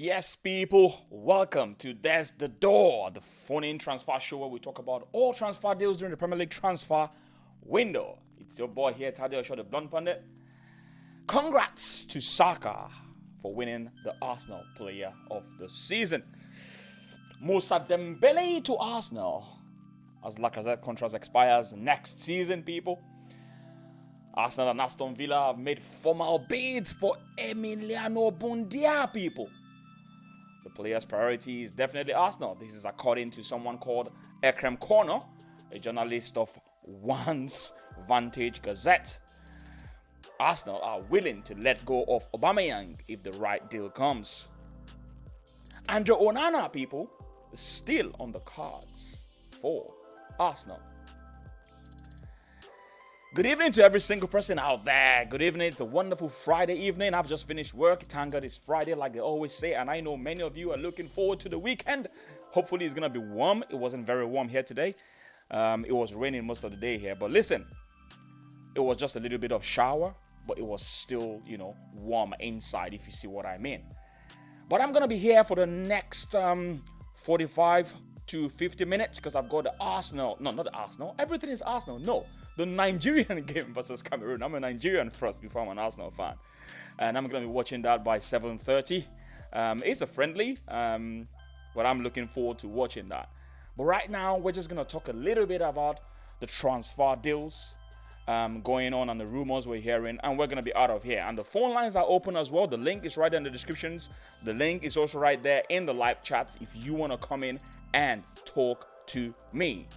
Yes, people, welcome to There's the Door, the phone-in transfer show where we talk about all transfer deals during the Premier League transfer window. It's your boy here, Tadeo Shaw, the Blonde Pundit. Congrats to Saka for winning the Arsenal Player of the Season. Moussa Dembele to Arsenal as Lacazette contract expires next season, people. Arsenal and Aston Villa have made formal bids for Emi Buendia, people. The player's priority is definitely Arsenal. This is according to someone called Ekrem Corner, a journalist of One's Vantage Gazette. Arsenal are willing to let go of Aubameyang if the right deal comes. Andre Onana, people, is still on the cards for Arsenal. Good evening to every single person out there. Good evening. It's a wonderful Friday evening. I've just finished work. Thank God it's Friday, like they always say. And I know many of you are looking forward to the weekend. Hopefully it's going to be warm. It wasn't very warm here today. It was raining most of the day here. But listen, it was just a little bit of shower. But it was still, warm inside, if you see what I mean. But I'm going to be here for the next 45 to 50 minutes because I've got the Arsenal. No, not the Arsenal. Everything is Arsenal. No. The Nigerian game versus Cameroon. I'm a Nigerian first before I'm an Arsenal fan. And I'm going to be watching that by 7:30. It's a friendly, but I'm looking forward to watching that. But right now, we're just going to talk a little bit about the transfer deals going on and the rumors we're hearing. And we're going to be out of here. And the phone lines are open as well. The link is right there in the descriptions. The link is also right there in the live chats if you want to come in and talk to me.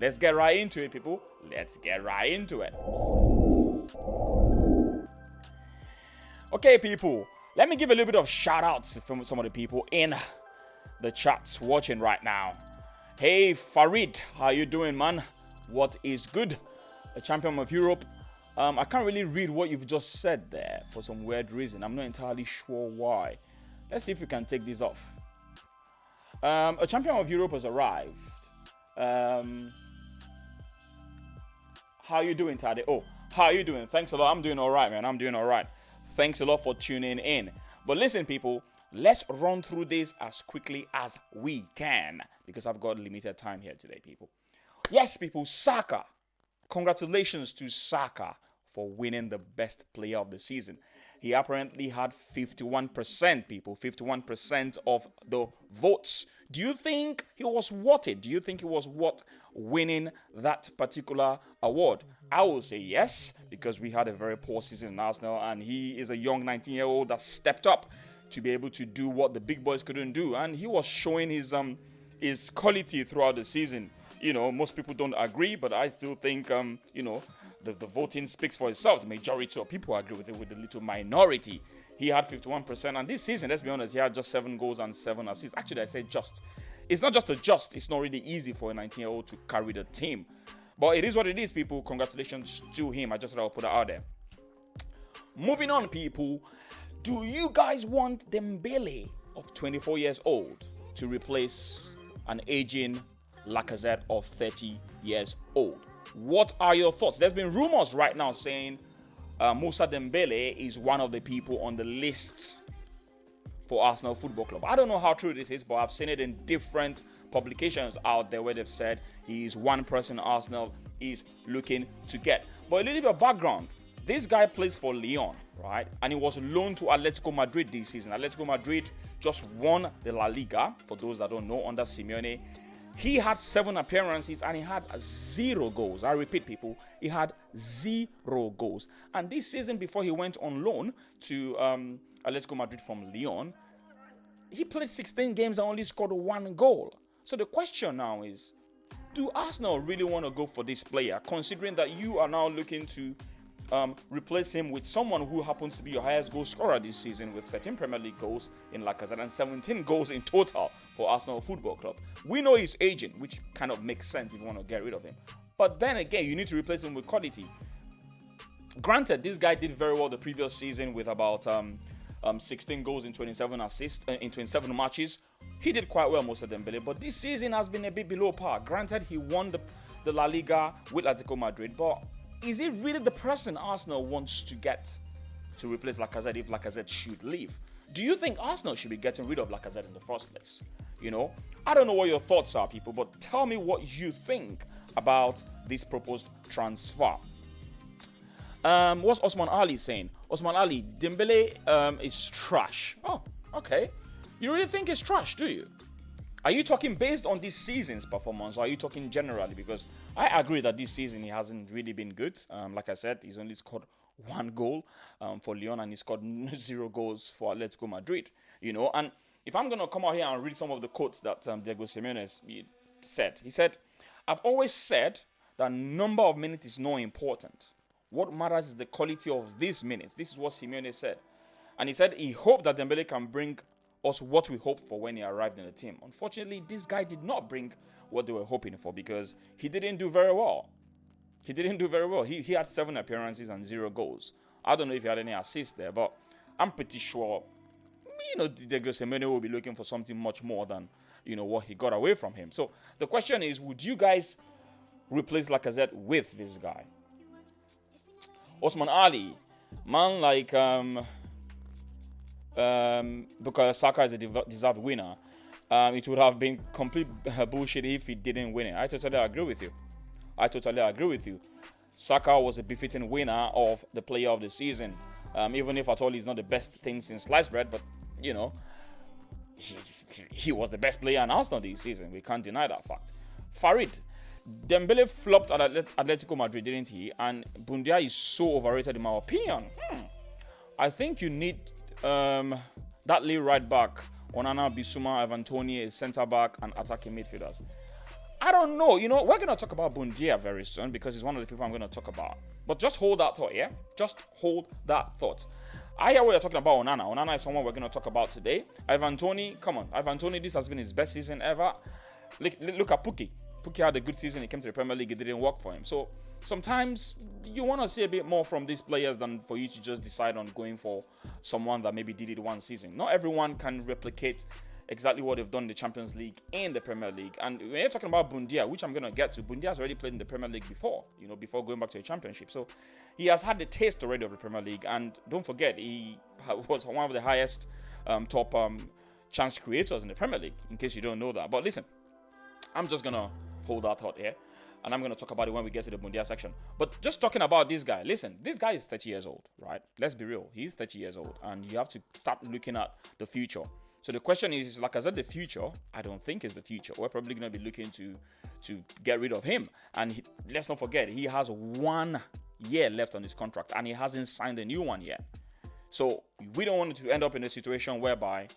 Let's get right into it, people. Let's get right into it. Okay, people. Let me give a little bit of shout outs from some of the people in the chats watching right now. Hey, Farid. How you doing, man? What is good? The champion of Europe. I can't really read what you've just said there for some weird reason. I'm not entirely sure why. Let's see if we can take this off. A champion of Europe has arrived. How you doing, Tade? Oh, how you doing? Thanks a lot. I'm doing all right, man. I'm doing all right. Thanks a lot for tuning in. But listen, people, let's run through this as quickly as we can because I've got limited time here today, people. Yes, people, Saka. Congratulations to Saka for winning the best player of the season. He apparently had 51%, people, 51% of the votes. Do you think he was worth it? Do you think he was worth winning that particular award? I will say yes, because we had a very poor season in Arsenal, and he is a young 19-year-old that stepped up to be able to do what the big boys couldn't do, and he was showing his quality throughout the season. Most people don't agree, but I still think, the voting speaks for itself. The majority of people agree with it, with the little minority. He had 51%, and this season, let's be honest, he had just 7 goals and 7 assists. Actually, I said just. It's not just it's not really easy for a 19-year-old to carry the team. But it is what it is, people. Congratulations to him. I just thought I'll put that out there. Moving on, people. Do you guys want Dembele of 24 years old to replace an aging Lacazette of 30 years old? What are your thoughts? There's been rumors right now saying Moussa Dembele is one of the people on the list for Arsenal Football Club. I don't know how true this is, but I've seen it in different publications out there where they've said he is one person Arsenal is looking to get. But a little bit of background. This guy plays for Lyon, right? And he was loaned to Atletico Madrid this season. Atletico Madrid just won the La Liga, for those that don't know, under Simeone. He had 7 appearances and he had 0 goals. I repeat, people, he had 0 goals. And this season, before he went on loan to Atletico Madrid from Lyon, he played 16 games and only scored 1 goal. So the question now is, do Arsenal really want to go for this player, considering that you are now looking to replace him with someone who happens to be your highest goal scorer this season with 13 Premier League goals in Lacazette and 17 goals in total for Arsenal Football Club? We know he's aging, which kind of makes sense if you want to get rid of him. But then again, you need to replace him with quality. Granted, this guy did very well the previous season with about 16 goals in 27 assists in 27 matches. He did quite well, Moussa Dembele, but this season has been a bit below par. Granted, he won the La Liga with Atletico Madrid, but is he really the person Arsenal wants to get to replace Lacazette if Lacazette should leave? Do you think Arsenal should be getting rid of Lacazette in the first place? I don't know what your thoughts are, people, but tell me what you think about this proposed transfer. What's Osman Ali saying? Osman Ali, Dembele is trash. Oh, okay. You really think it's trash, do you? Are you talking based on this season's performance, or are you talking generally? Because I agree that this season he hasn't really been good. Like I said, he's only scored 1 goal for Lyon, and he scored 0 goals for Atletico Madrid. And if I'm going to come out here and read some of the quotes that Diego Simeone said, he said, "I've always said that number of minutes is not important. What matters is the quality of these minutes." This is what Simeone said. And he said he hoped that Dembele can bring us what we hoped for when he arrived in the team. Unfortunately, this guy did not bring what they were hoping for, because he didn't do very well. He had 7 appearances and 0 goals. I don't know if he had any assists there, but I'm pretty sure, Diego Simeone will be looking for something much more than, what he got away from him. So the question is, would you guys replace Lacazette with this guy? Osman Ali, man, like, because Saka is a deserved winner, it would have been complete bullshit if he didn't win it. I totally agree with you. Saka was a befitting winner of the player of the season, even if at all he's not the best thing since sliced bread, but he was the best player in Arsenal this season. We can't deny that fact. Farid, Dembele flopped at Atletico Madrid, didn't he? And Buendia is so overrated in my opinion. I think you need that lead right back, Onana, Bissouma, Ivan Toney, a centre back, and attacking midfielders. I don't know. We're going to talk about Buendia very soon, because he's one of the people I'm going to talk about. But just hold that thought, yeah? Just hold that thought. I hear what you're talking about, Onana. Onana is someone we're going to talk about today. Ivan Toney, come on. Ivan Toney, this has been his best season ever. Look at Pukki. Pukki had a good season. He came to the Premier League. It didn't work for him. So sometimes you want to see a bit more from these players than for you to just decide on going for someone that maybe did it one season. Not everyone can replicate exactly what they've done in the Champions League and the Premier League. And when you're talking about Buendia, which I'm going to get to, Buendia has already played in the Premier League before, before going back to the Championship. So he has had the taste already of the Premier League. And don't forget, he was one of the highest top chance creators in the Premier League, in case you don't know that. But listen, I'm just going to hold that thought here, and I'm going to talk about it when we get to the Buendia section. But just talking about this guy, listen, this guy is 30 years old, right? Let's be real. He's 30 years old, and you have to start looking at the future. So the question is Lacazette the future? I don't think it's the future. We're probably going to be looking to get rid of him. And let's not forget, he has 1 year left on his contract, and he hasn't signed a new one yet. So we don't want to end up in a situation whereby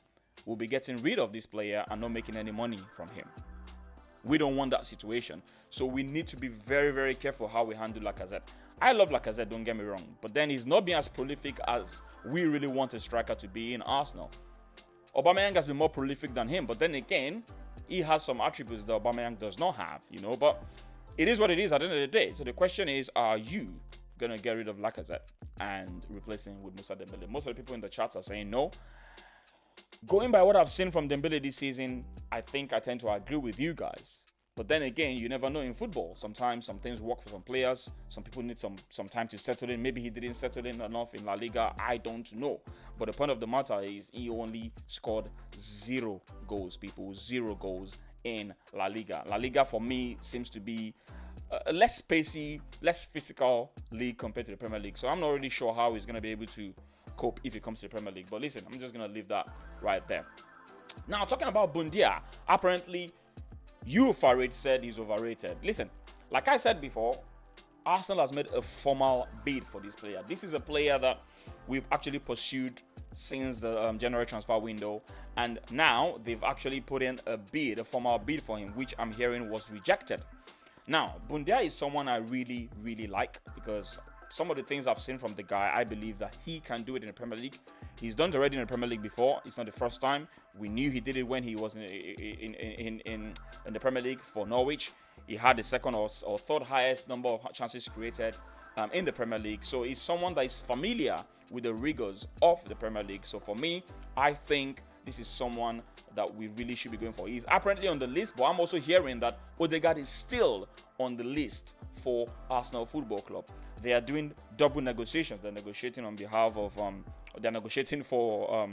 we'll be getting rid of this player and not making any money from him. We don't want that situation. So we need to be very, very careful how we handle Lacazette. I love Lacazette, don't get me wrong. But then he's not being as prolific as we really want a striker to be in Arsenal. Aubameyang has been more prolific than him. But then again, he has some attributes that Aubameyang does not have, But it is what it is at the end of the day. So the question is, are you going to get rid of Lacazette and replace him with Moussa Dembele? Most of the people in the chats are saying no. Going by what I've seen from Dembele this season, I think I tend to agree with you guys. But then again, you never know in football. Sometimes some things work for some players. Some people need some time to settle in. Maybe he didn't settle in enough in La Liga. I don't know. But the point of the matter is he only scored 0 goals, people. 0 goals in La Liga. La Liga for me seems to be a less spacey, less physical league compared to the Premier League. So I'm not really sure how he's going to be able to cope if it comes to the Premier League. But listen, I'm just going to leave that right there. Now, talking about Buendia, apparently you, Farid, said he's overrated. Listen, like I said before, Arsenal has made a formal bid for this player. This is a player that we've actually pursued since the January transfer window. And now they've actually put in a formal bid for him, which I'm hearing was rejected. Now, Buendia is someone I really, really like, because some of the things I've seen from the guy, I believe that he can do it in the Premier League. He's done it already in the Premier League before. It's not the first time. We knew he did it when he was in the Premier League for Norwich. He had the second or third highest number of chances created in the Premier League. So he's someone that is familiar with the rigors of the Premier League. So for me, I think this is someone that we really should be going for. He's apparently on the list, but I'm also hearing that Odegaard is still on the list for Arsenal Football Club. They are doing double negotiations. They're negotiating on behalf of, they're negotiating for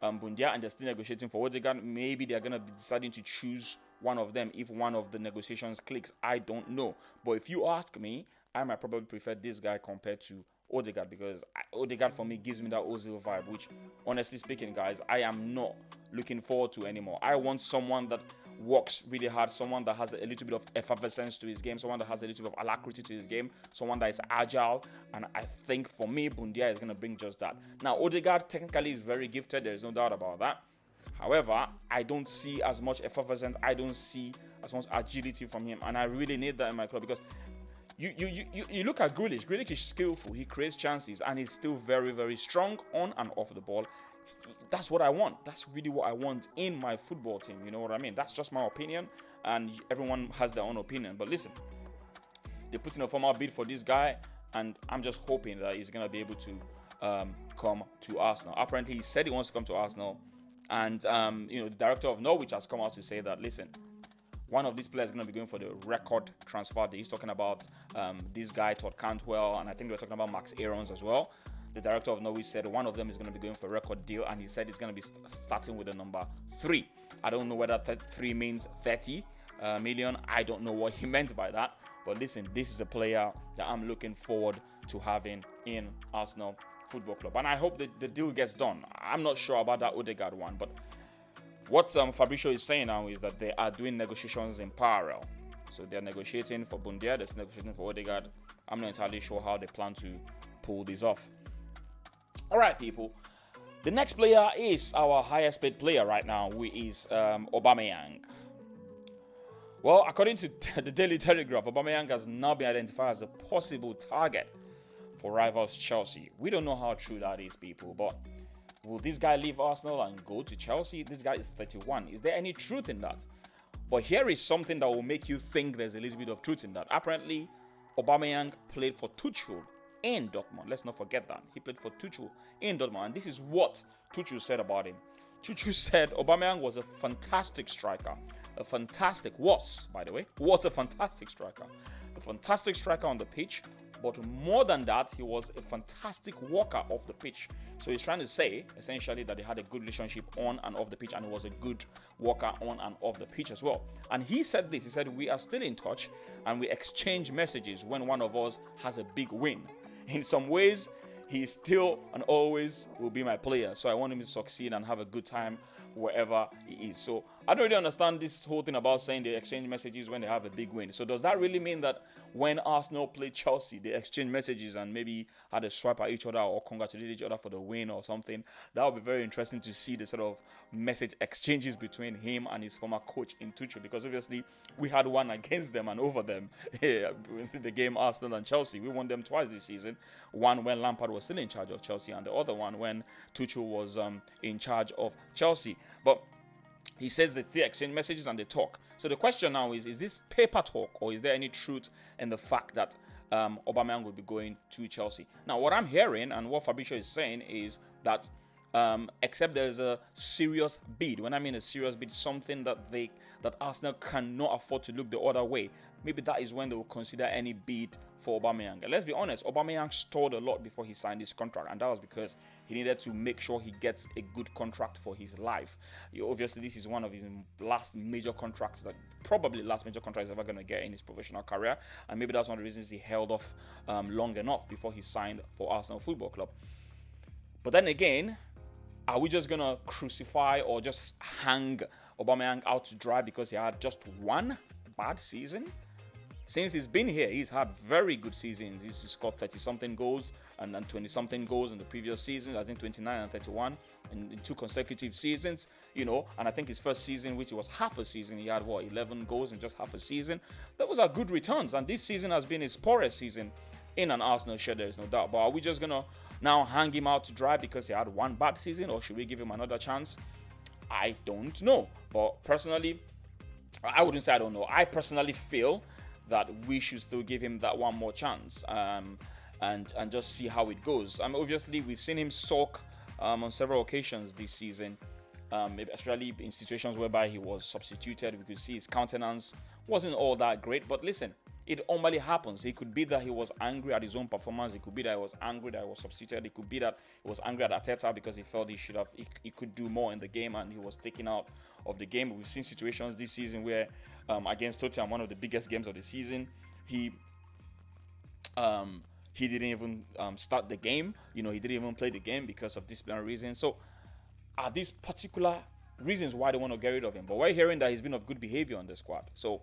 Buendia, and they're still negotiating for Odegaard. Maybe they're going to be deciding to choose one of them if one of the negotiations clicks. I don't know. But if you ask me, I might probably prefer this guy compared to Odegaard, because Odegaard for me gives me that Ozil vibe, which, honestly speaking, guys, I am not looking forward to anymore. I want someone that works really hard, someone that has a little bit of effervescence to his game, someone that has a little bit of alacrity to his game, someone that is agile, and I think for me, Buendia is going to bring just that. Now, Odegaard technically is very gifted, there is no doubt about that. However, I don't see as much effervescence, I don't see as much agility from him, and I really need that in my club, because you look at Grealish. Grealish is skillful, he creates chances, and he's still very, very strong on and off the ball. That's what I want. That's really what I want in my football team. You know what I mean? That's just my opinion, and everyone has their own opinion. But listen, they're putting a formal bid for this guy, and I'm just hoping that he's going to be able to come to Arsenal. Apparently, he said he wants to come to Arsenal, and the director of Norwich has come out to say that, listen, one of these players is going to be going for the record transfer. He's talking about this guy, Todd Cantwell, and I think they were talking about Max Aarons as well. The director of Norwich said one of them is going to be going for a record deal, and he said he's going to be starting with the number 3. I don't know whether 3 means 30 million. I don't know what he meant by that. But listen, this is a player that I'm looking forward to having in Arsenal Football Club. And I hope that the deal gets done. I'm not sure about that Odegaard one, but what Fabrizio is saying now is that they are doing negotiations in parallel. So they're negotiating for Buendia, they're negotiating for Odegaard. I'm not entirely sure how they plan to pull this off. All right, people. The next player is our highest paid player right now, who is Aubameyang. Well, according to the Daily Telegraph, Aubameyang has now been identified as a possible target for rivals Chelsea. We don't know how true that is, people, but will this guy leave Arsenal and go to Chelsea? This guy is 31. Is there any truth in that? But here is something that will make you think there's a little bit of truth in that. Apparently, Aubameyang played for Tuchel in Dortmund. Let's not forget that. He played for Tuchel in Dortmund. And this is what Tuchel said about him. Tuchel said Aubameyang was a fantastic striker. Was a fantastic striker. A fantastic striker on the pitch. But more than that, he was a fantastic walker off the pitch. So he's trying to say, essentially, that they had a good relationship on and off the pitch, and he was a good walker on and off the pitch as well. And he said this, he said, we are still in touch, and we exchange messages when one of us has a big win. In some ways, he still and always will be my player. So I want him to succeed and have a good time wherever he is. So I don't really understand this whole thing about saying they exchange messages when they have a big win. So does that really mean that when Arsenal played Chelsea, they exchange messages and maybe had a swipe at each other or congratulate each other for the win or something? That would be very interesting to see the sort of message exchanges between him and his former coach in Tuchel, because obviously we had one against them and over them in the game Arsenal and Chelsea. We won them twice this season. One when Lampard was still in charge of Chelsea, and the other one when Tuchel was in charge of Chelsea. But he says they still exchange messages and they talk. So the question now is this paper talk, or is there any truth in the fact that Aubameyang will be going to Chelsea? Now, what I'm hearing and what Fabrizio is saying is that except there's a serious bid. When I mean a serious bid, something that Arsenal cannot afford to look the other way, maybe that is when they will consider any bid for Aubameyang. And let's be honest, Aubameyang stalled a lot before he signed his contract, and that was because he needed to make sure he gets a good contract for his life. Obviously, this is one of his last major contracts, probably last major contract he's ever going to get in his professional career, and maybe that's one of the reasons he held off long enough before he signed for Arsenal Football Club. But then again, are we just going to crucify or just hang Aubameyang out to dry because he had just one bad season? Since he's been here, he's had very good seasons. He's scored 30-something goals and 20-something goals in the previous seasons. I think 29 and 31 in 2 consecutive seasons, and I think his first season, which was half a season, he had 11 goals in just half a season. Those are good returns, and this season has been his poorest season in an Arsenal shirt, there is no doubt. But are we just going to now hang him out to dry because he had one bad season, or should we give him another chance? I don't know. But personally, I wouldn't say I don't know. I personally feel that we should still give him that one more chance and just see how it goes. Obviously, we've seen him sulk on several occasions this season, especially in situations whereby he was substituted. We could see his countenance wasn't all that great. But listen, It normally happens. It could be that he was angry at his own performance. It could be that he was angry that he was substituted. It could be that he was angry at Arteta because he felt he could do more in the game and he was taken out of the game. We've seen situations this season where against Tottenham, one of the biggest games of the season, he didn't even start the game. He didn't even play the game because of disciplinary reasons. So are these particular reasons why they want to get rid of him? But we're hearing that he's been of good behavior on the squad. So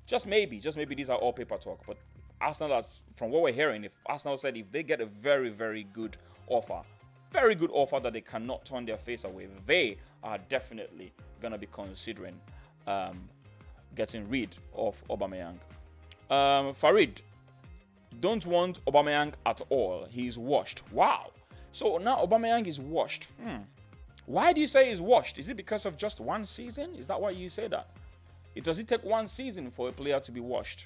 just maybe these are all paper talk. But Arsenal, from what we're hearing, if Arsenal said if they get a very, very good offer that they cannot turn their face away, they are definitely going to be considering getting rid of Aubameyang. Farid, don't want Aubameyang at all. He's washed. Wow. So now Aubameyang is washed. Why do you say he's washed? Is it because of just one season? Is that why you say that? Does it take one season for a player to be washed?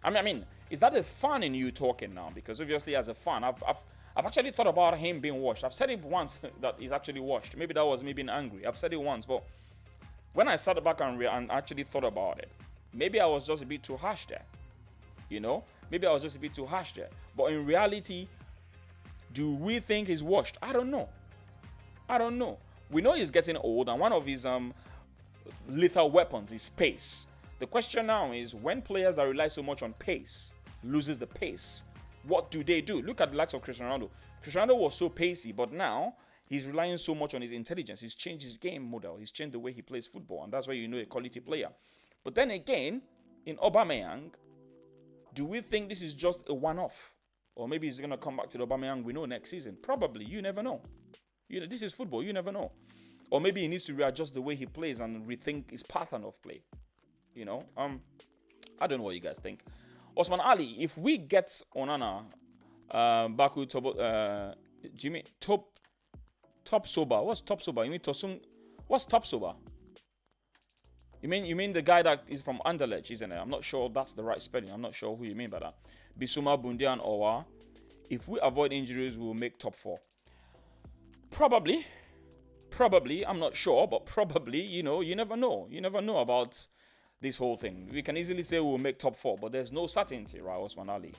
I mean, is that a fan in you talking now? Because obviously, as a fan, I've actually thought about him being washed. I've said it once that he's actually washed. Maybe that was me being angry. I've said it once, but when I sat back and actually thought about it, maybe I was just a bit too harsh there. Maybe I was just a bit too harsh there. But in reality, do we think he's washed? I don't know. We know he's getting old, and one of his lethal weapons is pace. The question now is, when players that rely so much on pace loses the pace, what do they do? Look at the likes of Cristiano Ronaldo. Cristiano Ronaldo was so pacey, but now he's relying so much on his intelligence. He's changed his game model. He's changed the way he plays football, and that's why you know a quality player. But then again, in Aubameyang, do we think this is just a one-off? Or maybe he's going to come back to the Aubameyang we know next season? Probably. You never know. This is football. You never know. Or maybe he needs to readjust the way he plays and rethink his pattern of play. I don't know what you guys think. Osman Ali, if we get Onana, Baku, Jimmy, Top Soba. What's Top Soba? You mean Tosun? What's Top Soba? You mean the guy that is from Anderlecht, isn't it? I'm not sure that's the right spelling. I'm not sure who you mean by that. Bissouma, Buendia, and Owa. If we avoid injuries, we'll make top 4. Probably. I'm not sure, but probably. You never know. You never know about this whole thing. We can easily say we'll make top 4, but there's no certainty, right, Osman Ali?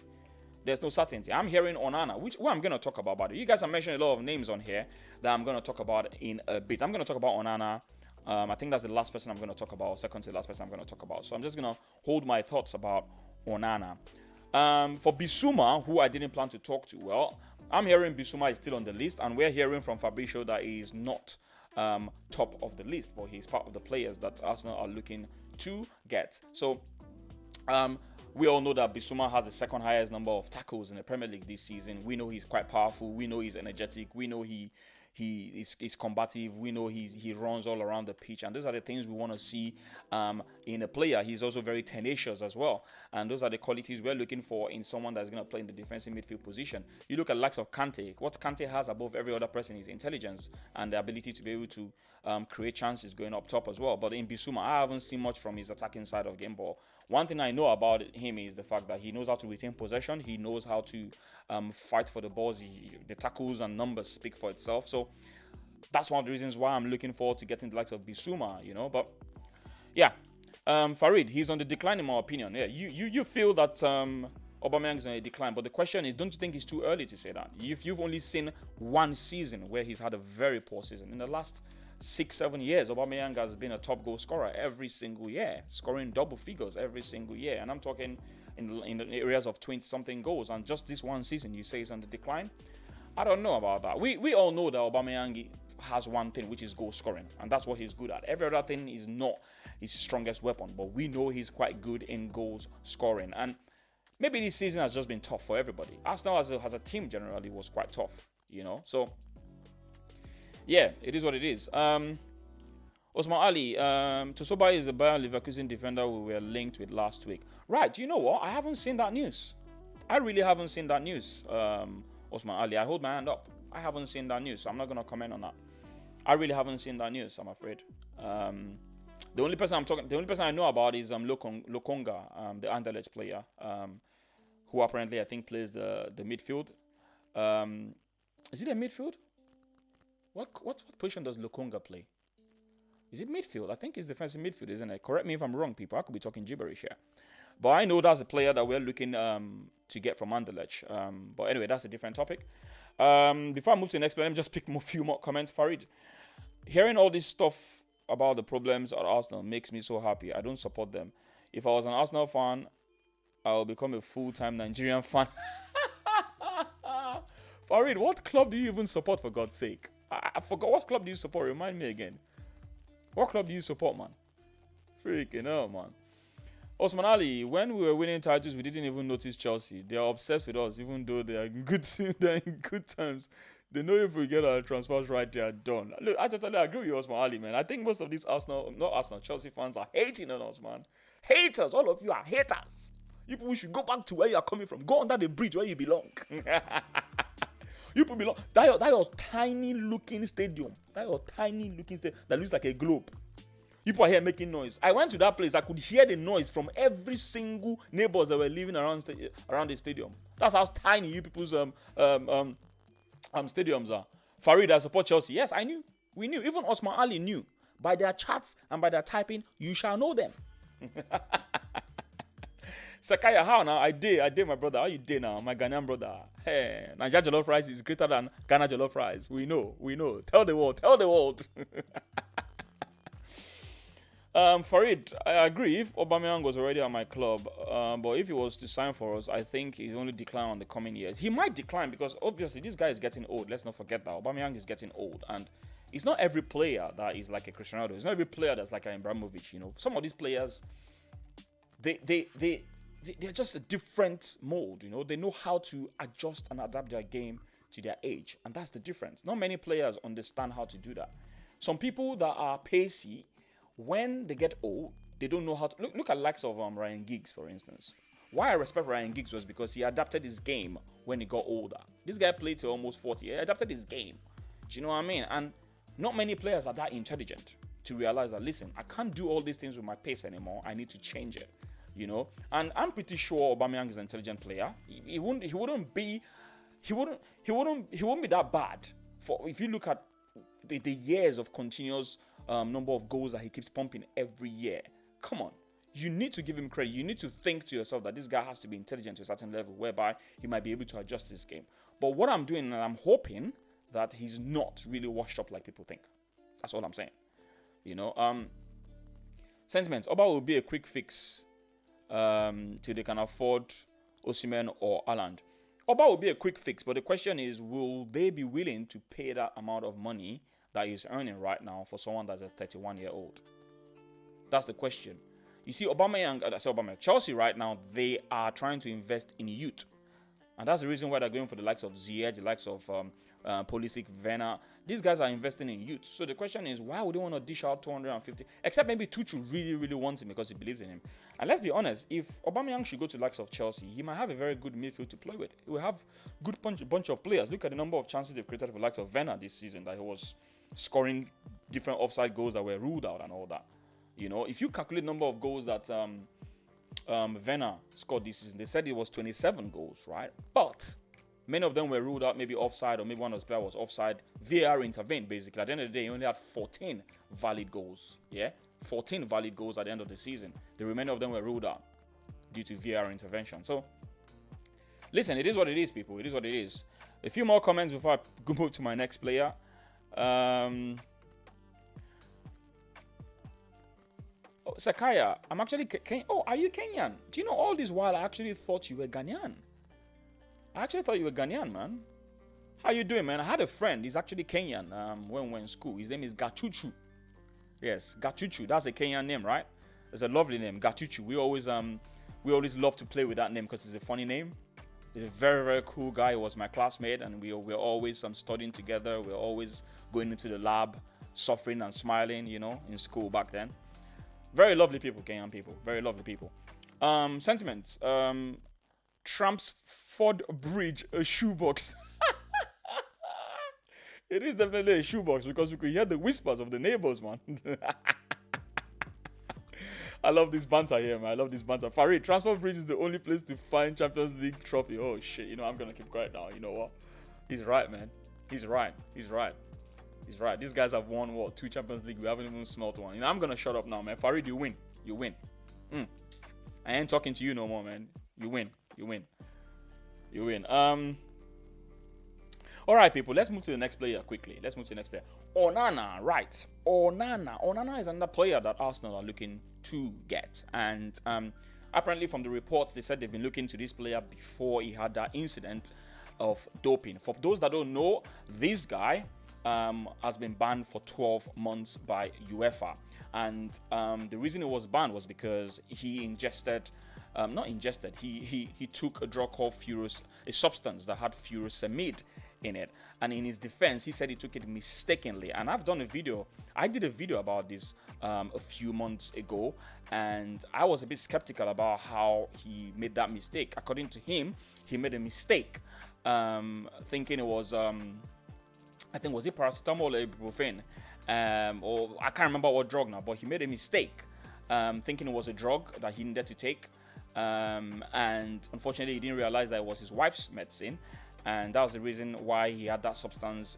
There's no certainty. I'm hearing Onana, which I'm going to talk about. You guys are mentioning a lot of names on here that I'm going to talk about in a bit. I'm going to talk about Onana. I think that's the last person I'm going to talk about, second to the last person I'm going to talk about. So I'm just going to hold my thoughts about Onana. For Bissouma, who I didn't plan to talk to, well, I'm hearing Bissouma is still on the list, and we're hearing from Fabrizio that he is not top of the list, but he's part of the players that Arsenal are looking to get. So we all know that Bissouma has the second highest number of tackles in the Premier League this season. We know he's quite powerful. We know he's energetic. We know he is combative. We know he runs all around the pitch, and those are the things we want to see in a player. He's also very tenacious as well, and those are the qualities we're looking for in someone that's going to play in the defensive midfield position. You look at the likes of Kante. What Kante has above every other person is intelligence and the ability to be able to create chances going up top as well. But in Bissouma, I haven't seen much from his attacking side of game ball. One thing I know about him is the fact that he knows how to retain possession. He knows how to fight for the balls. The tackles and numbers speak for itself. So that's one of the reasons why I'm looking forward to getting the likes of Bissouma, But yeah, Farid, he's on the decline in my opinion. Yeah, you feel that Aubameyang is on a decline, but the question is, don't you think it's too early to say that? If you've only seen one season where he's had a very poor season, in the last 6-7 years, Aubameyang has been a top goal scorer every single year, scoring double figures every single year, and I'm talking in the areas of 20-something goals. And just this one season, you say he's on the decline. I don't know about that. We all know that Aubameyang has one thing, which is goal scoring, and that's what he's good at. Every other thing is not his strongest weapon, but we know he's quite good in goals scoring. And maybe this season has just been tough for everybody. Arsenal as a team generally was quite tough, So yeah, it is what it is. Osman Ali, Tosoba is the Bayern Leverkusen defender we were linked with last week. Right, you know what? I haven't seen that news. I really haven't seen that news, Osman Ali. I hold my hand up. I haven't seen that news, so I'm not going to comment on that. I really haven't seen that news, I'm afraid. The only person I know about is Lokonga, the Anderlecht player, who apparently I think plays the midfield. Is it a midfield? What position does Lokonga play? Is it midfield? I think it's defensive midfield, isn't it? Correct me if I'm wrong, people. I could be talking gibberish here. But I know that's a player that we're looking to get from Anderlecht. But anyway, that's a different topic. Before I move to the next player, let me just pick a few more comments. Farid, hearing all this stuff about the problems at Arsenal makes me so happy. I don't support them. If I was an Arsenal fan, I will become a full-time Nigerian fan. Farid, what club do you even support, for God's sake? I forgot. What club do you support? Remind me again. What club do you support, man? Freaking hell, man. Osman Ali, when we were winning titles, we didn't even notice Chelsea. They are obsessed with us, even though they are in good times. They know if we get our transfers right, they are done. Look, I totally agree with you, Osman Ali, man. I think most of these Chelsea fans are hating on us, man. Haters, all of you are haters. You people should go back to where you are coming from. Go under the bridge where you belong. You people belong. That your tiny looking stadium. That looks like a globe. People are here making noise. I went to that place. I could hear the noise from every single neighbors that were living around the stadium. That's how tiny you people's stadiums are. Farid, I support Chelsea. Yes, I knew. We knew. Even Osman Ali knew. By their chats and by their typing, you shall know them. Sakaya, how now? I did, my brother. How you did now? My Ghanaian brother. Hey, Nigeria jollof rice is greater than Ghana jollof rice. We know. Tell the world. Farid, I agree. If Aubameyang was already at my club, but if he was to sign for us, I think he's only decline on the coming years. He might decline because obviously this guy is getting old. Let's not forget that Aubameyang is getting old, and it's not every player that is like a Cristiano Ronaldo. It's not every player that's like an Ibrahimovic. You know, some of these players, they're just a different mold. You know, they know how to adjust and adapt their game to their age, and that's the difference. Not many players understand how to do that. Some people that are pacey, when they get old, they don't know how to... Look at the likes of Ryan Giggs, for instance. Why I respect Ryan Giggs was because he adapted his game when he got older. This guy played till almost 40. He adapted his game. Do you know what I mean? And not many players are that intelligent to realize that, listen, I can't do all these things with my pace anymore. I need to change it, you know? And I'm pretty sure Aubameyang is an intelligent player. He wouldn't be that bad. If you look at the years of continuous number of goals that he keeps pumping every year. Come on. You need to give him credit. You need to think to yourself that this guy has to be intelligent to a certain level whereby he might be able to adjust his game. But what I'm doing, and I'm hoping that he's not really washed up like people think. That's all I'm saying. You know, sentiments. Oba will be a quick fix till they can afford Osimhen or Haaland. Oba will be a quick fix, but the question is, will they be willing to pay that amount of money that he's earning right now for someone that's a 31-year-old? That's the question. You see, Chelsea right now, they are trying to invest in youth. And that's the reason why they're going for the likes of Ziyech, the likes of Pulisic, Werner. These guys are investing in youth. So the question is, why would they want to dish out 250? Except maybe Tuchel really, really wants him because he believes in him. And let's be honest, if Aubameyang should go to the likes of Chelsea, he might have a very good midfield to play with. He will have good bunch of players. Look at the number of chances they've created for the likes of Werner this season, that he was scoring different offside goals that were ruled out and all that. You know, if you calculate the number of goals that Werner scored this season, they said it was 27 goals, right? But many of them were ruled out, maybe offside, or maybe one of the players was offside. VAR intervened, basically. At the end of the day, he only had 14 valid goals. Yeah? 14 valid goals at the end of the season. The remainder of them were ruled out due to VAR intervention. So, listen, it is what it is, people. It is what it is. A few more comments before I move to my next player. Sakaya, I'm actually Kenyan. Oh, are you Kenyan? Do you know all this while I actually thought you were Ghanaian? I actually thought you were Ghanaian, man. How you doing, man? I had a friend. He's actually Kenyan. When we were in school, his name is Gachuchu. Yes, Gachuchu. That's a Kenyan name, right? It's a lovely name, Gachuchu. We always love to play with that name because it's a funny name. He's a very, very cool guy. He was my classmate, and we're always studying together. We're always going into the lab, suffering and smiling, you know, in school back then. Very lovely people, Kenyan people. Very lovely people. Sentiments. Trump's Ford Bridge, a shoebox. It is definitely a shoebox because we could hear the whispers of the neighbors, man. I love this banter here, man. I love this banter. Farid, Transport Bridge is the only place to find Champions League trophy. Oh, shit. You know, I'm going to keep quiet now. You know what? He's right, man. He's right. These guys have won, 2 Champions League. We haven't even smelt one. You know, I'm going to shut up now, man. Farid, you win. I ain't talking to you no more, man. You win. All right, people. Let's move to the next player quickly. Onana, right? Onana is another player that Arsenal are looking to get, and apparently from the reports, they said they've been looking to this player before he had that incident of doping. For those that don't know, this guy has been banned for 12 months by UEFA, and the reason he was banned was because he he took a drug called a substance that had furosemide in it, and in his defense, he said he took it mistakenly. And I did a video about this a few months ago, and I was a bit skeptical about how he made that mistake. According to him, he made a mistake thinking it was I think, was it paracetamol or ibuprofen, or I can't remember what drug now, but he made a mistake thinking it was a drug that he needed to take, and unfortunately he didn't realize that it was his wife's medicine, and that was the reason why he had that substance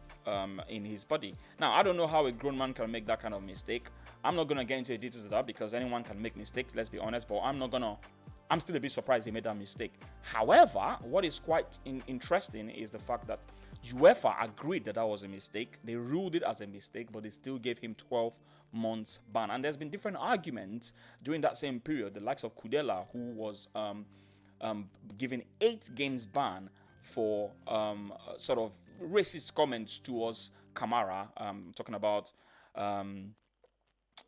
in his body. Now, I don't know how a grown man can make that kind of mistake. I'm not going to get into the details of that because anyone can make mistakes, let's be honest, but I'm still a bit surprised he made that mistake. However, what is quite interesting is the fact that UEFA agreed that was a mistake. They ruled it as a mistake, but they still gave him 12 months ban. And there's been different arguments during that same period. The likes of Kudela, who was given 8 games ban for sort of racist comments towards Kamara. Talking about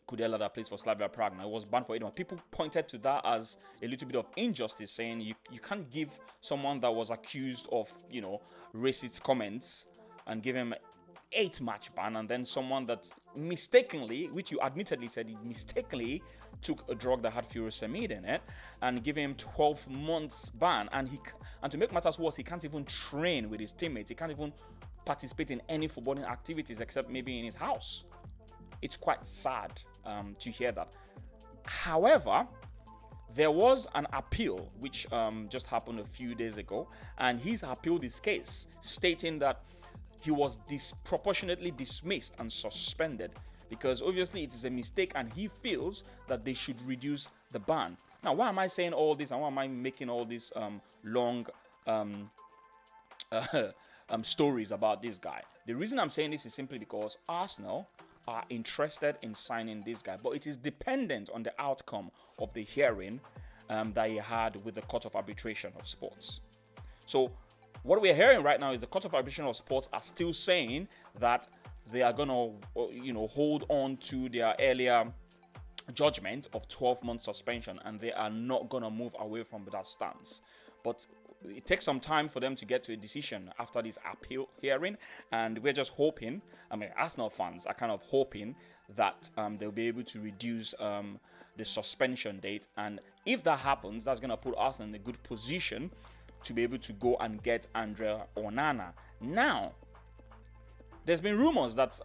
Kudela that plays for Slavia Prague. Now, it was banned for 8 months. People pointed to that as a little bit of injustice, saying you can't give someone that was accused of, racist comments and give him 8-match ban, and then someone that mistakenly, which you admittedly said he mistakenly took a drug that had furosemide in it, and give him 12 months ban. And to make matters worse, he can't even train with his teammates. He can't even participate in any footballing activities except maybe in his house. It's quite sad to hear that. However, there was an appeal which just happened a few days ago, and he's appealed his case, stating that he was disproportionately dismissed and suspended because obviously it is a mistake, and he feels that they should reduce the ban. Now, why am I saying all this, and why am I making all these long stories about this guy? The reason I'm saying this is simply because Arsenal are interested in signing this guy, but it is dependent on the outcome of the hearing that he had with the Court of Arbitration of Sports. So what we're hearing right now is the Court of Arbitration of Sports are still saying that they are going to, hold on to their earlier judgment of 12 months suspension, and they are not going to move away from that stance. But it takes some time for them to get to a decision after this appeal hearing, and we're just hoping, Arsenal fans are kind of hoping that they'll be able to reduce the suspension date, and if that happens, that's going to put Arsenal in a good position to be able to go and get Andre Onana. Now, there's been rumors that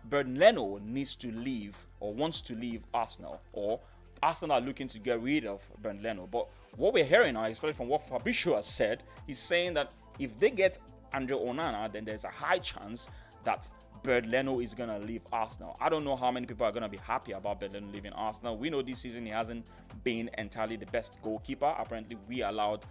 Bernd Leno needs to leave or wants to leave Arsenal, or Arsenal are looking to get rid of Bernd Leno. But what we're hearing now, especially from what Fabrizio has said, he's saying that if they get Andre Onana, then there's a high chance that Bernd Leno is going to leave Arsenal. I don't know how many people are going to be happy about Bernd Leno leaving Arsenal. We know this season he hasn't been entirely the best goalkeeper. Apparently, we allowed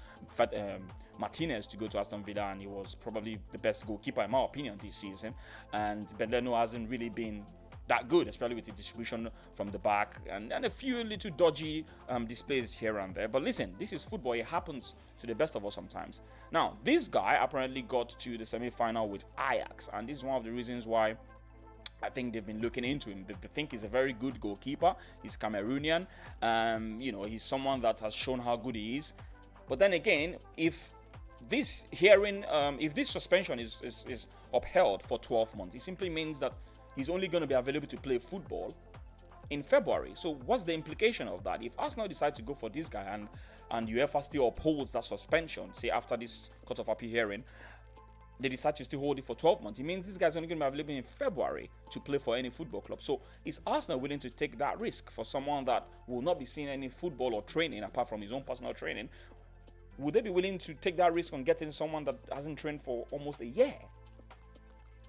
Martinez to go to Aston Villa, and he was probably the best goalkeeper, in my opinion, this season. And Bernd Leno hasn't really been that good, especially with the distribution from the back and a few little dodgy displays here and there. But listen, this is football. It happens to the best of us sometimes. Now, this guy apparently got to the semi-final with Ajax, and this is one of the reasons why I think they've been looking into him. They think he's a very good goalkeeper. He's Cameroonian. He's someone that has shown how good he is. But then again, if this hearing, if this suspension is upheld for 12 months, it simply means that he's only going to be available to play football in February. So what's the implication of that? If Arsenal decide to go for this guy and UEFA still upholds that suspension, say after this Court of Appeal hearing, they decide to still hold it for 12 months, it means this guy's only going to be available in February to play for any football club. So is Arsenal willing to take that risk for someone that will not be seeing any football or training apart from his own personal training? Would they be willing to take that risk on getting someone that hasn't trained for almost a year?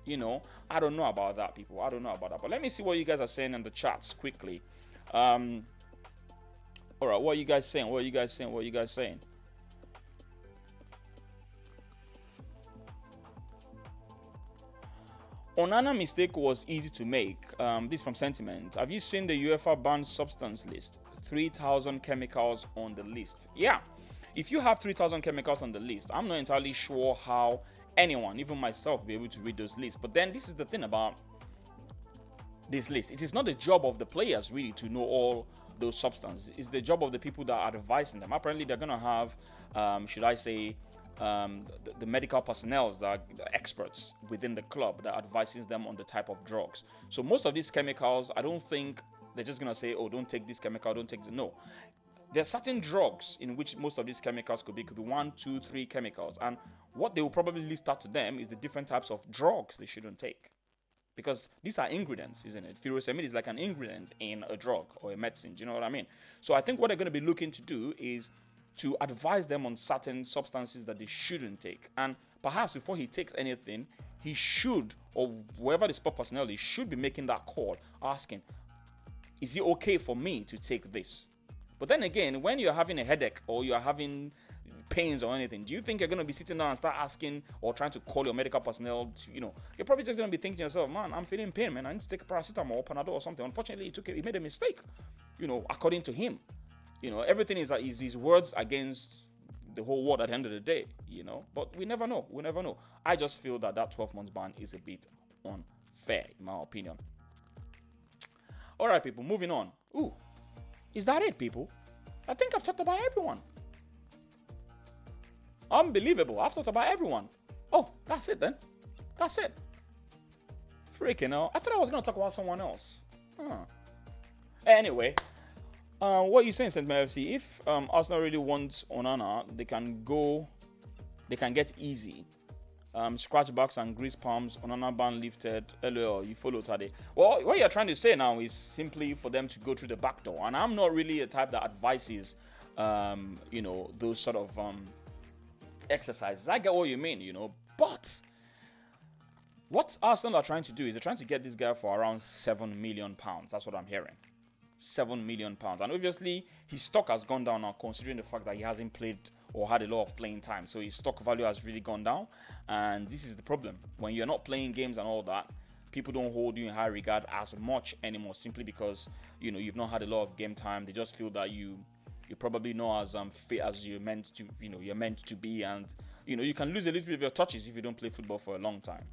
I don't know about that, people. I don't know about that. But let me see what you guys are saying in the chats quickly. All right, what are you guys saying? What are you guys saying? What are you guys saying? Onana mistake was easy to make. This from Sentiment. Have you seen the UEFA banned substance list? 3,000 chemicals on the list. Yeah, if you have 3,000 chemicals on the list, I'm not entirely sure how anyone, even myself, will be able to read those lists. But then this is the thing about this list. It is not the job of the players really to know all those substances. It's the job of the people that are advising them. Apparently, they're going to have, should I say, the medical personnel, that are the experts within the club that advises them on the type of drugs. So most of these chemicals, I don't think they're just going to say, oh, don't take this chemical, don't take this. No. There are certain drugs in which most of these chemicals could be 1, 2, 3 chemicals. And what they will probably list out to them is the different types of drugs they shouldn't take. Because these are ingredients, isn't it? Furosemide is like an ingredient in a drug or a medicine. Do you know what I mean? So I think what they're going to be looking to do is to advise them on certain substances that they shouldn't take. And perhaps before he takes anything, he should, or whoever the sport personnel is, should be making that call, asking, is it okay for me to take this? But then again, when you're having a headache or you're having pains or anything, do you think you're going to be sitting down and start asking or trying to call your medical personnel to, you're probably just going to be thinking to yourself, man, I'm feeling pain, man, I need to take a paracetamol or Panadol or something. Unfortunately, he made a mistake, according to him. Everything is his words against the whole world at the end of the day, But we never know. I just feel that 12 months ban is a bit unfair, in my opinion. All right, people, moving on. Ooh, is that it, people? I think I've talked about everyone. Unbelievable. I've talked about everyone. Oh, that's it then. That's it. Freaking hell. I thought I was going to talk about someone else. Anyway, what are you saying, St. FC? If Arsenal really wants Onana, they can get easy. Scratchbacks and grease palms, Onana ban lifted. LOL, you follow Tade. Well, what you're trying to say now is simply for them to go through the back door. And I'm not really a type that advises, those sort of exercises. I get what you mean, But what Arsenal are trying to do is they're trying to get this guy for around £7 million. That's what I'm hearing. £7 million. And obviously, his stock has gone down now, considering the fact that he hasn't played or had a lot of playing time. So his stock value has really gone down. And this is the problem. When you're not playing games and all that, people don't hold you in high regard as much anymore, simply because, you've not had a lot of game time. They just feel that you're probably not as fit as you're meant to be. And, you can lose a little bit of your touches if you don't play football for a long time,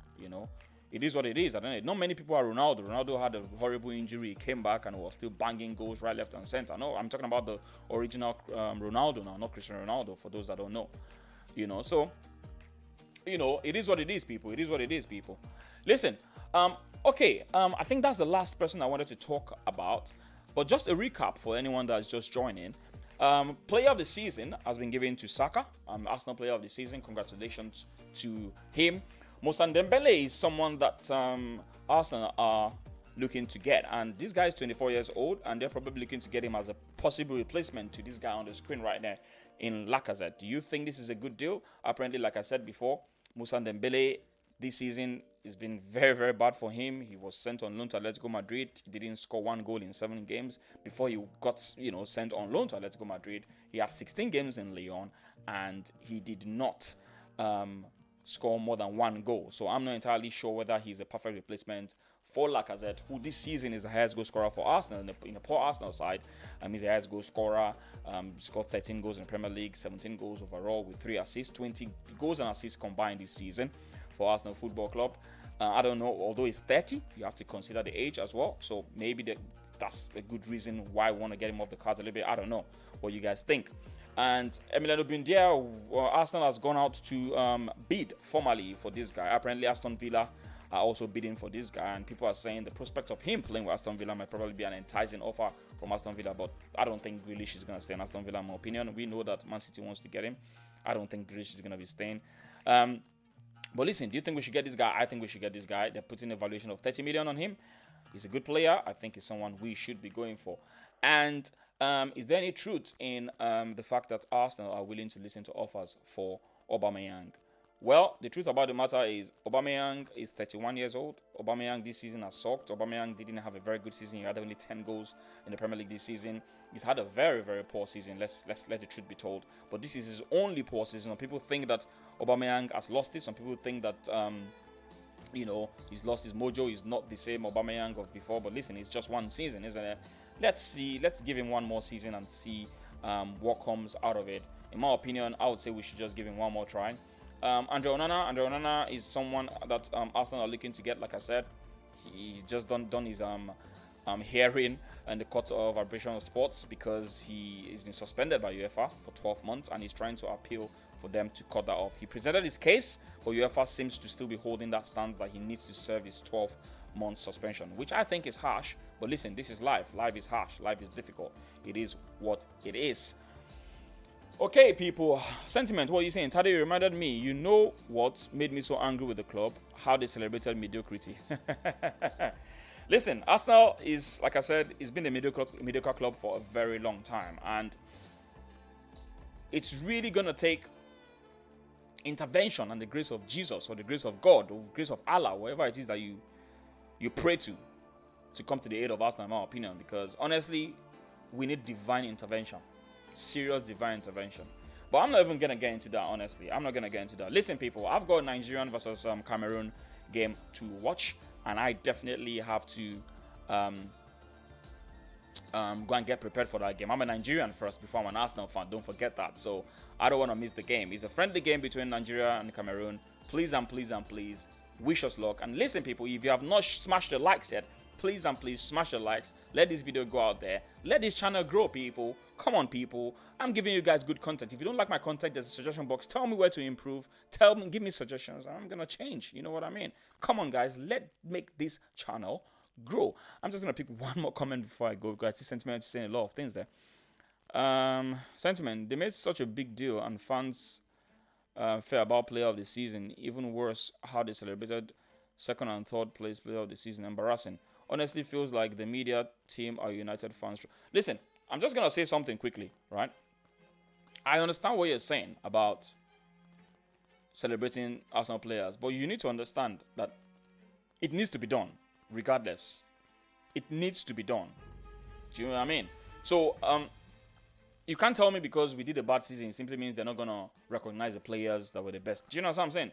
It is what it is. I don't know. Not many people are Ronaldo. Ronaldo had a horrible injury. He came back and was still banging goals right, left, and center. No, I'm talking about the original Ronaldo now, not Cristiano Ronaldo, for those that don't know. So, it is what it is, people. It is what it is, people. Listen, okay, I think that's the last person I wanted to talk about. But just a recap for anyone that's just joining. Player of the season has been given to Saka. Arsenal player of the season. Congratulations to him. Moussa Dembele is someone that Arsenal are looking to get. And this guy is 24 years old, and they're probably looking to get him as a possible replacement to this guy on the screen right there in Lacazette. Do you think this is a good deal? Apparently, like I said before, Moussa Dembele this season has been very, very bad for him. He was sent on loan to Atletico Madrid. He didn't score 1 goal in 7 games before he got, sent on loan to Atletico Madrid. He had 16 games in Lyon, and he did not score more than 1 goal. So I'm not entirely sure whether he's a perfect replacement for Lacazette, who this season is the highest goal scorer for Arsenal in the poor Arsenal side. He's the highest goal scorer. Scored 13 goals in the Premier League, 17 goals overall with 3 assists, 20 goals and assists combined this season for Arsenal Football Club. I don't know, although he's 30, you have to consider the age as well. So maybe that's a good reason why I want to get him off the cards a little bit. I don't know what you guys think. And Emi Buendia, Arsenal has gone out to bid formally for this guy. Apparently, Aston Villa are also bidding for this guy, and people are saying the prospect of him playing with Aston Villa might probably be an enticing offer from Aston Villa. But I don't think Grealish is going to stay in Aston Villa, in my opinion. We know that Man City wants to get him. I don't think Grealish is going to be staying. But listen, do you think we should get this guy? I think we should get this guy. They're putting a valuation of 30 million on him. He's a good player. I think he's someone we should be going for. And is there any truth in the fact that Arsenal are willing to listen to offers for Aubameyang? Well, the truth about the matter is Aubameyang is 31 years old. Aubameyang this season has sucked. Aubameyang didn't have a very good season. He had only 10 goals in the Premier League this season. He's had a very, very poor season. Let's let the truth be told. But this is his only poor season. Some people think that Aubameyang has lost it. Some people think that he's lost his mojo. He's not the same Aubameyang of before. But listen, it's just one season, isn't it? Let's see. Let's give him one more season and see what comes out of it. In my opinion, I would say we should just give him one more try. Andre Onana is someone that Arsenal are looking to get. Like I said, he's just done his hearing in the Court of Arbitration of Sports because he has been suspended by UEFA for 12 months and he's trying to appeal for them to cut that off. He presented his case, but UEFA seems to still be holding that stance that he needs to serve his 12-month suspension, which I think is harsh. But listen, this is life. Life is harsh. Life is difficult. It is what it is. Okay, people. Sentiment, what are you saying? Tade, you reminded me. You know what made me so angry with the club? How they celebrated mediocrity. Listen, Arsenal is, like I said, it's been a mediocre club for a very long time. And it's really going to take intervention and the grace of Jesus or the grace of God or the grace of Allah, whatever it is that you pray to come to the aid of Arsenal, in my opinion. Because honestly, we need divine intervention. Serious divine intervention. But I'm not even going to get into that, honestly. I'm not going to get into that. Listen, people, I've got Nigerian versus Cameroon game to watch. And I definitely have to go and get prepared for that game. I'm a Nigerian first before I'm an Arsenal fan. Don't forget that. So I don't want to miss the game. It's a friendly game between Nigeria and Cameroon. Please and please and please, wish us luck. And listen, people, if you have not smashed the likes yet, please and please smash the likes. Let this video go out there. Let this channel grow, people. Come on, people. I'm giving you guys good content. If you don't like my content, there's a suggestion box. Tell me where to improve. Give me suggestions. I'm going to change. You know what I mean? Come on, guys. Let's make this channel grow. I'm just going to pick one more comment before I go, guys. Sentiment is saying a lot of things there. Sentiment, they made such a big deal and fans fair about player of the season. Even worse, how they celebrated second and third place player of the season. Embarrassing. Honestly, feels like the media team are United fans. Listen, I'm just going to say something quickly, right? I understand what you're saying about celebrating Arsenal players, but you need to understand that it needs to be done, regardless. It needs to be done. Do you know what I mean? So, you can't tell me because we did a bad season, it simply means they're not going to recognize the players that were the best. Do you know what I'm saying?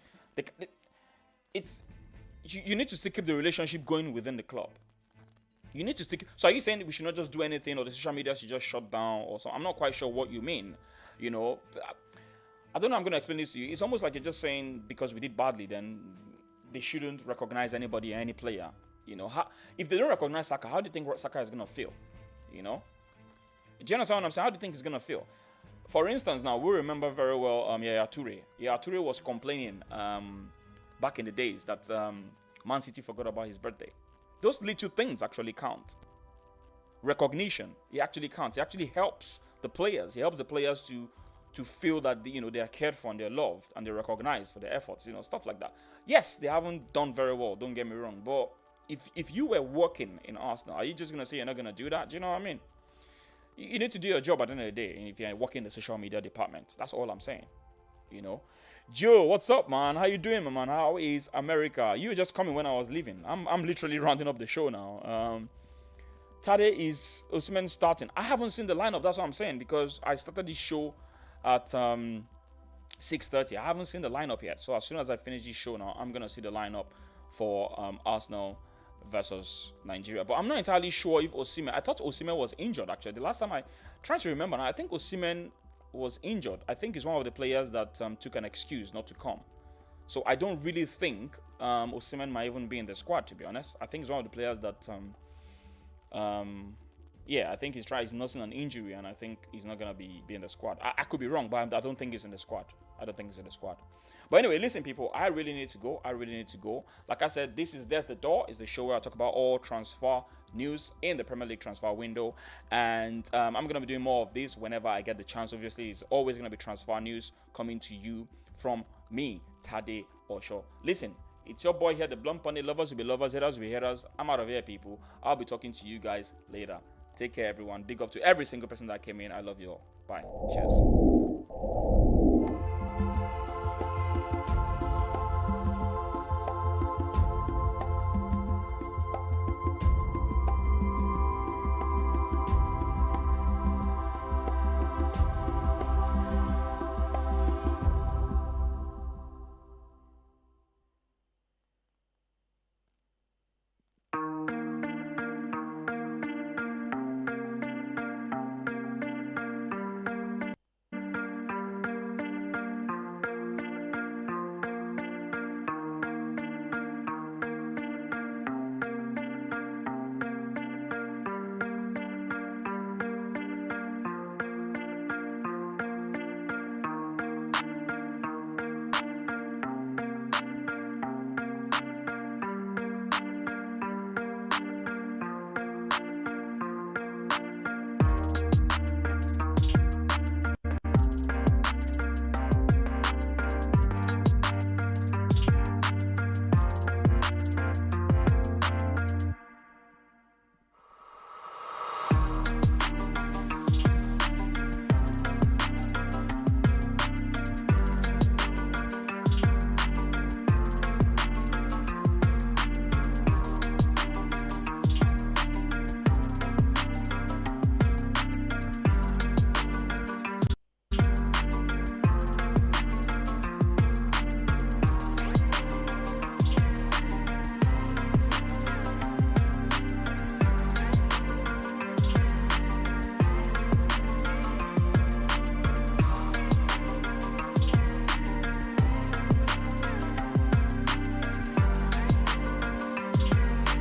You need to still keep the relationship going within the club. You need to stick. So are you saying we should not just do anything or the social media should just shut down or so? I'm not quite sure what you mean. You know, I don't know. I'm going to explain this to you. It's almost like you're just saying because we did badly, then they shouldn't recognize anybody or any player. You know, if they don't recognize Saka, how do you think Saka is going to feel? You know, do you understand what I'm saying? How do you think he's going to feel? For instance, now we remember very well Yaya Toure. Yaya Toure was complaining back in the days that Man City forgot about his birthday. Those little things actually count. Recognition, it actually counts. It actually helps the players. It helps the players to feel that they are cared for and they're loved and they're recognized for their efforts. Stuff like that. Yes, they haven't done very well. Don't get me wrong. But if you were working in Arsenal, are you just gonna say you're not gonna do that? Do you know what I mean? You need to do your job at the end of the day. And if you're working in the social media department, that's all I'm saying. Joe, what's up, man? How you doing, man? How is America? You were just coming when I was leaving. I'm literally rounding up the show now. Tade, is Osimhen starting? I haven't seen the lineup. That's what I'm saying because I started this show at 6:30. I haven't seen the lineup yet. So as soon as I finish this show now, I'm gonna see the lineup for Arsenal versus Nigeria. But I'm not entirely sure if Osimhen. I thought Osimhen was injured actually. The last time I trying to remember now, I think Osimhen was injured. I think he's one of the players that took an excuse not to come. So I don't really think Osimhen might even be in the squad, to be honest. I think he's one of the players that I think he's nursing an injury and I think he's not going to be in the squad. I could be wrong, but I don't think he's in the squad. But anyway, listen, people, I really need to go. Like I said, There's the Door is the show where I talk about all transfer news in the Premier League transfer window. And I'm going to be doing more of this whenever I get the chance. Obviously, it's always going to be transfer news coming to you from me, Tade Osho. Listen, it's your boy here, the Blunt Pundit. Lovers will be lovers, haters will be haters. I'm out of here, people. I'll be talking to you guys later. Take care, everyone. Big up to every single person that came in. I love you all. Bye. Cheers.